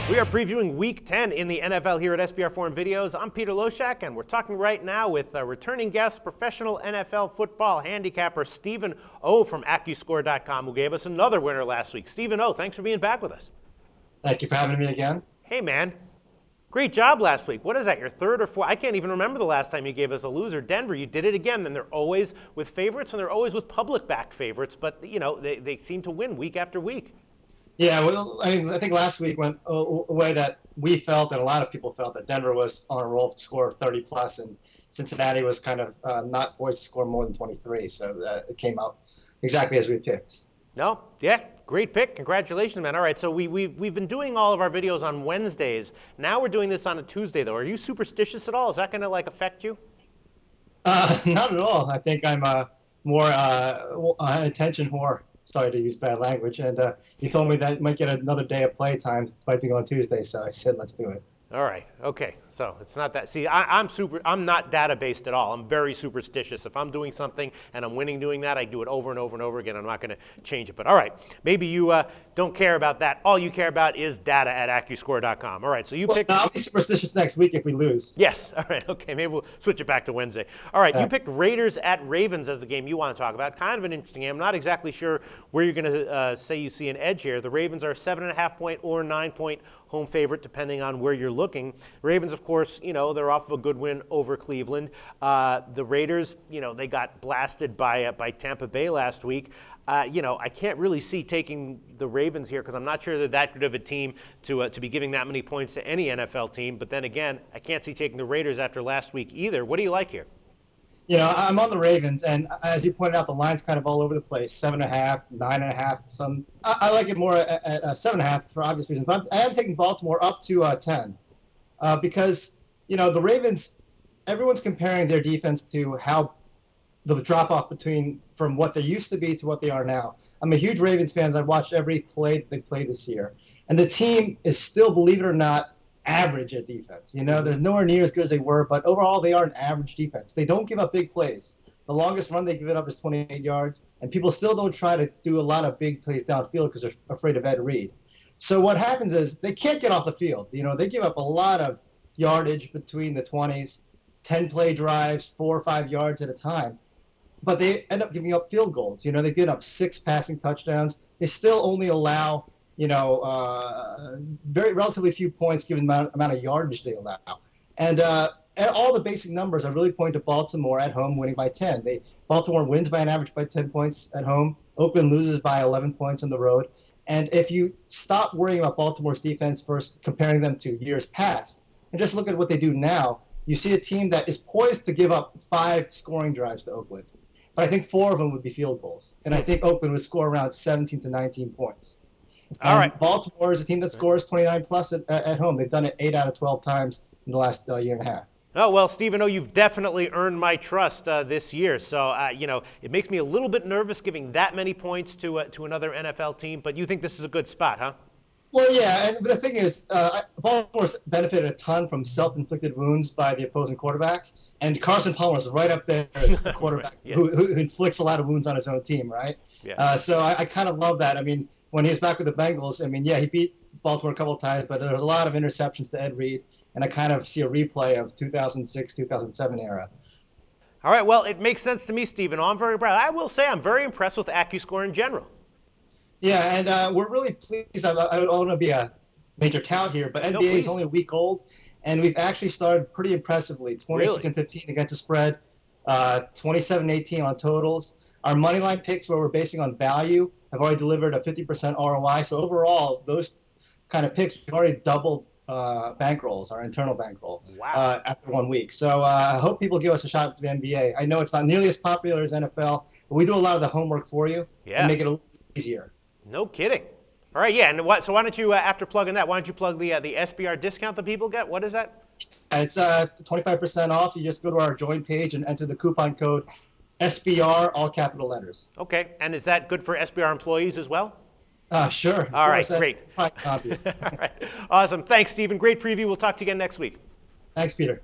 We are previewing Week 10 in the NFL here at SBR Forum Videos. I'm Peter Loshak, and we're talking right now with returning guest, professional NFL football handicapper Stephen O. from AccuScore.com, who gave us another winner last week. Stephen O., thanks for being back with us. Thank you for having me again. Hey, man. Great job last week. What is that, your third or fourth? I can't even remember the last time you gave us a loser. Denver, you did it again. And they're always with favorites, and they're always with public-backed favorites. But, you know, they seem to win week after week. Yeah, well, I think last week went a way that we felt and a lot of people felt that Denver was on a roll to score 30-plus, and Cincinnati was kind of not poised to score more than 23. So it came out exactly as we picked. No, yeah, great pick. Congratulations, man. All right, so we've been doing all of our videos on Wednesdays. Now we're doing this on a Tuesday, though. Are you superstitious at all? Is that going to, like, affect you? Not at all. I think I'm more attention whore. Sorry to use bad language. And he told me that might get another day of play time fighting on Tuesday. So I said, let's do it. All right. Okay. So it's not that. See, I'm not data-based at all. I'm very superstitious. If I'm doing something and I'm winning doing that, I do it over and over and over again. I'm not going to change it. But all right, maybe you don't care about that. All you care about is data at AccuScore.com. All right. So you picked. I'll be superstitious next week if we lose. Yes. All right. Okay. Maybe we'll switch it back to Wednesday. All right. You picked Raiders at Ravens as the game you want to talk about. Kind of an interesting game. I'm not exactly sure where you're going to say you see an edge here. The Ravens are 7.5-point or 9-point home favorite, depending on where you're looking. Ravens, of course, you know, they're off of a good win over Cleveland. The Raiders, you know, they got blasted by Tampa Bay last week. You know, I can't really see taking the Ravens here because I'm not sure they're that good of a team to be giving that many points to any NFL team. But then again, I can't see taking the Raiders after last week either. What do you like here? You know, I'm on the Ravens, and as you pointed out, the line's kind of all over the place. 7.5, 9.5. Some I like it more at 7.5 for obvious reasons. But I am taking Baltimore up to 10 because, you know, the Ravens, everyone's comparing their defense to how the drop-off from what they used to be to what they are now. I'm a huge Ravens fan. I've watched every play that they played this year. And the team is still, believe it or not, average at defense. You know, they're nowhere near as good as they were, but overall they are an average defense. They don't give up big plays. The longest run they give it up is 28 yards, and people still don't try to do a lot of big plays downfield because they're afraid of Ed Reed. So what happens is they can't get off the field. You know, they give up a lot of yardage between the 20s, 10-play drives, 4 or 5 yards at a time, but they end up giving up field goals. You know, they give up 6 passing touchdowns. They still only allow, you know, very relatively few points given the amount of yardage they allow. And all the basic numbers are really pointing to Baltimore at home winning by 10. Baltimore wins by an average by 10 points at home. Oakland loses by 11 points on the road. And if you stop worrying about Baltimore's defense versus comparing them to years past and just look at what they do now, you see a team that is poised to give up 5 scoring drives to Oakland. But I think 4 of them would be field goals. And I think Oakland would score around 17 to 19 points. All right. Baltimore is a team that scores 29-plus at home. They've done it 8 out of 12 times in the last year and a half. Oh, well, Stephen O., you've definitely earned my trust this year. So, you know, it makes me a little bit nervous giving that many points to another NFL team. But you think this is a good spot, huh? Well, yeah. But the thing is, Baltimore's benefited a ton from self-inflicted wounds by the opposing quarterback. And Carson Palmer is right up there as the quarterback right, yeah. who inflicts a lot of wounds on his own team, right? Yeah. So I kind of love that. I mean, when he was back with the Bengals, I mean, yeah, he beat Baltimore a couple of times, but there was a lot of interceptions to Ed Reed, and I kind of see a replay of 2006, 2007 era. All right, well, it makes sense to me, Stephen. I'm very proud. I will say I'm very impressed with AccuScore in general. Yeah, and we're really pleased. I don't want to be a major tout here, but NBA is only a week old, and we've actually started pretty impressively, 26-15 against the spread, 27-18 on totals. Our money line picks, where we're basing on value, have already delivered a 50% ROI. So overall, those kind of picks, we've already doubled bankrolls, our internal bankroll, after 1 week. So I hope people give us a shot for the NBA. I know it's not nearly as popular as NFL, but we do a lot of the homework for you and make it a little easier. No kidding. All right, yeah. And so why don't you, after plugging that, why don't you plug the SBR discount that people get? What is that? It's 25% off. You just go to our join page and enter the coupon code SBR, all capital letters. Okay. And is that good for SBR employees as well? Sure. All right, great. All right. Awesome. Thanks, Stephen. Great preview. We'll talk to you again next week. Thanks, Peter.